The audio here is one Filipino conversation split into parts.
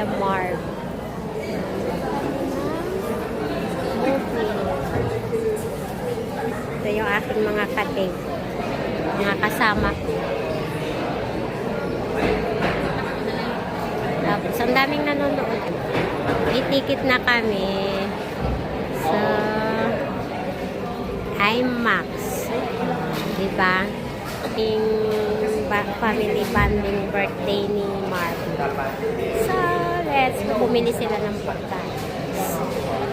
Kuya Marv. Ito yung aking mga kating, mga kasama. Tapos ang daming nanonood. May ticket na kami sa IMAX. Diba? Yung family bonding birthday ni Marv. So, let's go. Bumili sila ng pagkain.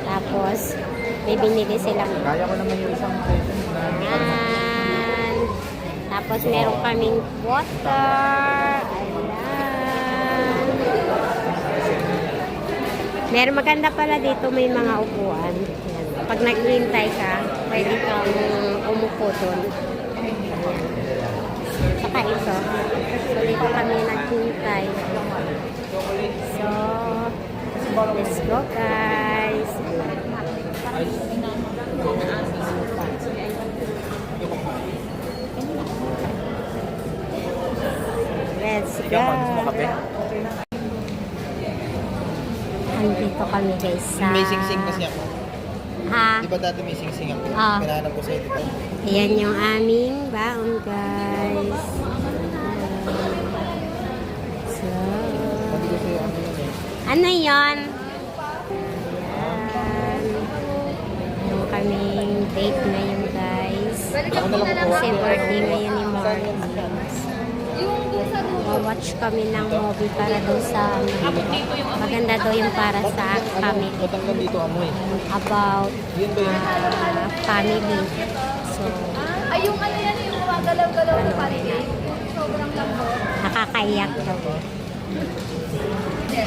Tapos, may binili silang kaya ko naman yung isang session na yan. Tapos, meron kaming water. Ayan. Meron maganda pala dito. May mga upuan. Ayan. Pag naghihintay ka, pwede kang umupo doon. Saka ito. So, dito kami naghihintay. So, let's go guys. Let's go. Andito kami guys sa... may sing-sing kasi ako. Ha? Di ba dati may sing-sing ako? Ah. Pinahanap ko sa'yo dito. Ayan yung aming baon guys. So, Sabi ko sa'yo, ano yun eh. ano yun? Ayan. Yung kaming date ngayon guys. Kasi birthday ngayon ni Marvin. Watch kami ng movie para daw sa maganda daw yung para sa kami Matanggal dito amoy. about family. So, Ay, yung ano yan, yung mga galaw-galaw na family. Sobrang lambot. nakakaiyak daw.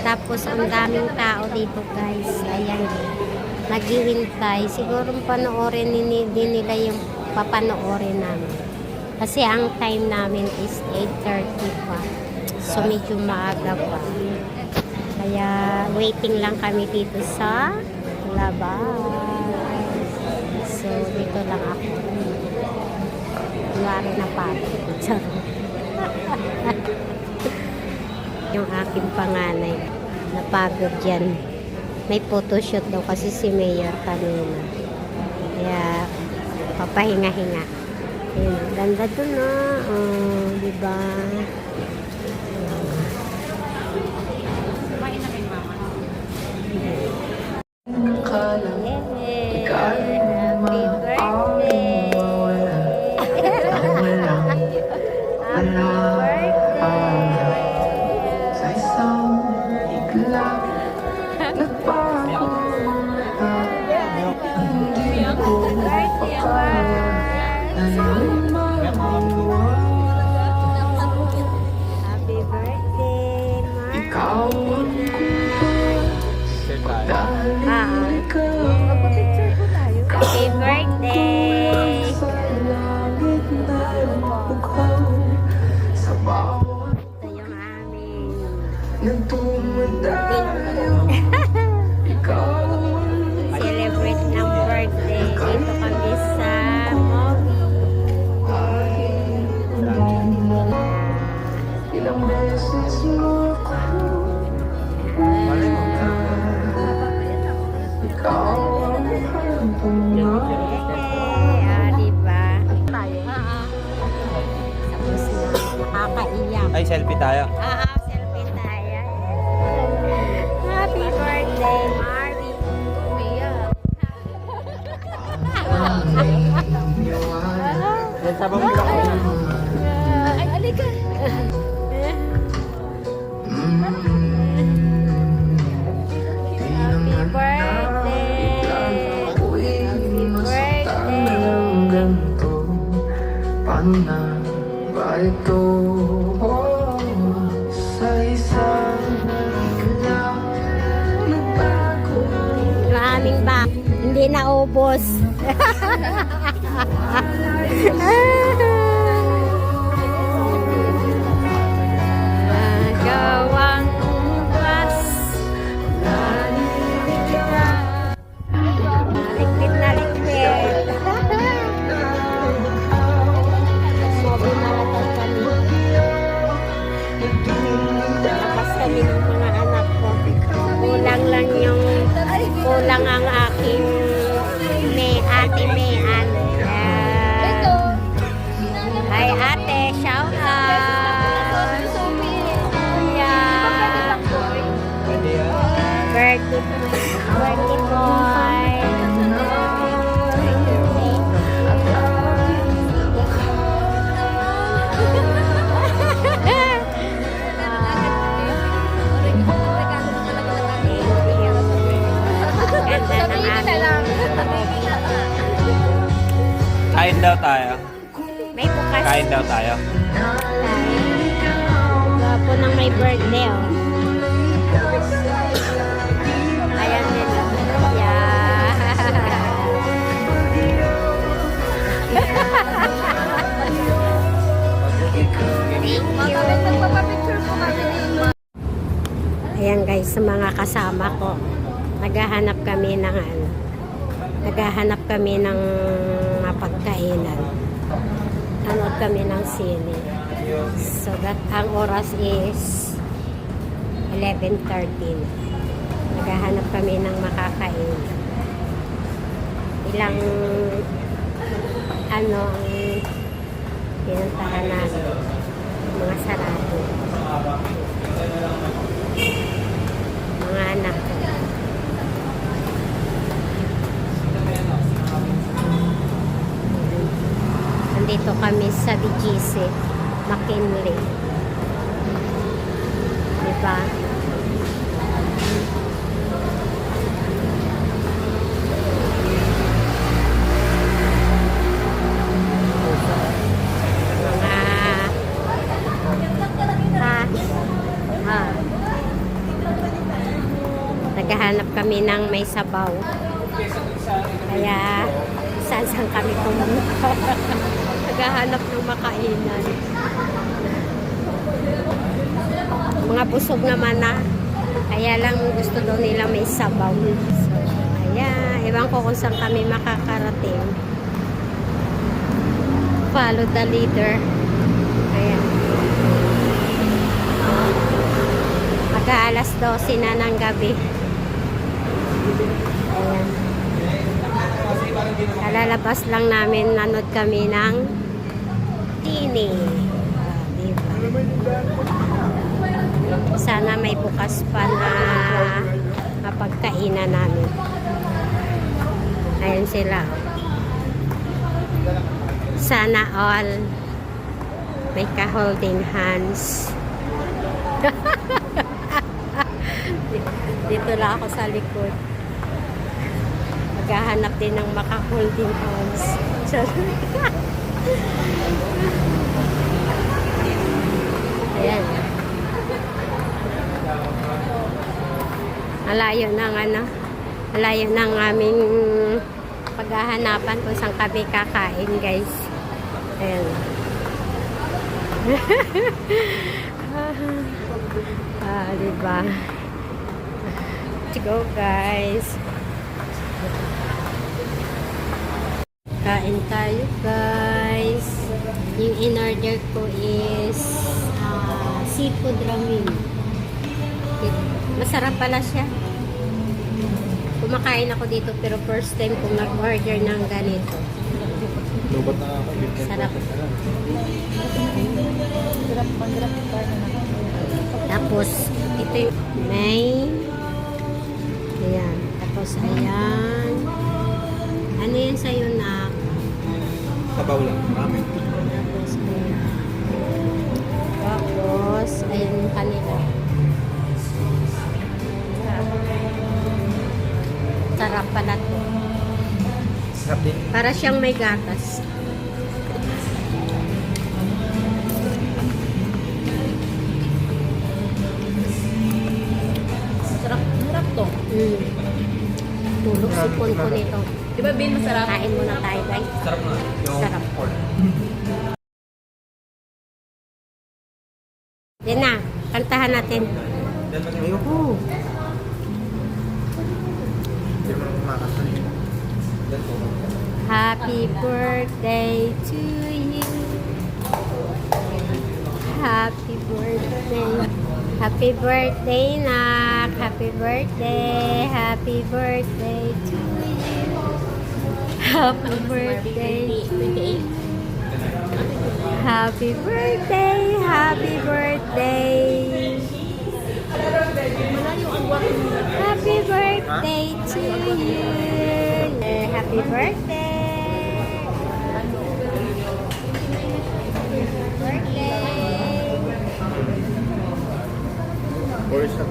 Tapos ang daming tao dito guys. Ayan. Naghihintay. Siguro panoorin din nila yung papanoorin namin. Kasi ang time namin is 8:30 pa. So medyo maaga pa. Kaya waiting lang kami dito sa labas. So dito lang ako. Kunwari na pati. Yung aking panganay. Napagod yan. May photoshoot daw kasi si Mayor kanina. Kaya papahinga-hinga. Ayan, ganda doon na. Oh, diba? Kumain na kay mama. Happy birthday! Happy birthday, Marvin! Magpa-picture po tayo. Happy birthday! Ito yung aming celebrate ng birthday. Dito kami sa movie. Ilang beses mo ako ikaw ang hantong Diba? Tapos na, nakakaiyak. Ay, selfie tayo. Selfie tayo. Happy birthday, Marvin. Yan sabang mo ako. Ay, alika. Happy birthday. Happy birthday. Paano na ba ito? Sa isang iglap nagbago. Yung aming ba, hindi naubos. Gawang kumbas. Likpit na likpit. Movie marathon kami. Lakas kami ng mga anak ko. Birthday boy. Ganda ng aming Kain daw tayo. may bukas Kain daw tayo. Gapo ng may birthday, oh. Ayan nila. Yeah. Magpapapicture po kami. Ayan guys, sa mga kasama ko, naghahanap kami ng mapagkainan. Nanood kami ng sine. So that ang oras is 11:13. Naghahanap kami ng makakain. Ilang ang pinuntahan namin. Mga sarado. Mga anak ko. Nandito kami sa BGC, McKinley. Diba? Naghahanap kami ng may sabaw. Kaya saan kami pumunta. Naghahanap ng makainan. Mga busog naman na. Kaya lang gusto daw nila may sabaw. So, kaya ewan ko kung saan kami makakarating. Follow the leader. Ayan. Mag-aalas 12 na ng gabi. Ayan. Kalalabas lang namin, nanood kami ng tini. Diba? Sana may bukas pa na mapagkainan namin. Ayan sila. Sana all may ka-holding hands. Dito lang ako sa likod. Maghahanap din ng maka-holding hands. Ayan. Malayo ng malayo ng aming paghahanapan kung saan kami kakain, guys. Ayan. Diba? Let's go, guys. Kain tayo, guys. Yung in-order ko is seafood ramen. Masarap pala siya. Kumakain ako dito pero first time kong nag-order ng ganito. Lubot na ako. Sarap. Tapos, ito yung may ayan. Tapos, ayan. Ano yan sa'yo na? Sabaw lang. Marami. Tapos, ayan. Tapos, ayan yung kanila. Sarap pala to. Sarap din. Para siyang may gatas. Sarap to. Tulog sipon ko nito. Di ba, Bin, masarap? Kain muna tayo, guys. Sarap na. Yung Sarap. pork. Yan na. Kantahan natin. Ayun. Oh. Hindi mo kumakanta. Happy birthday to you. Happy birthday. Happy birthday, Nak. Happy birthday. Happy birthday to you. Happy birthday. Happy birthday. Happy birthday. Happy birthday to you. Happy birthday. Birthday. Boris na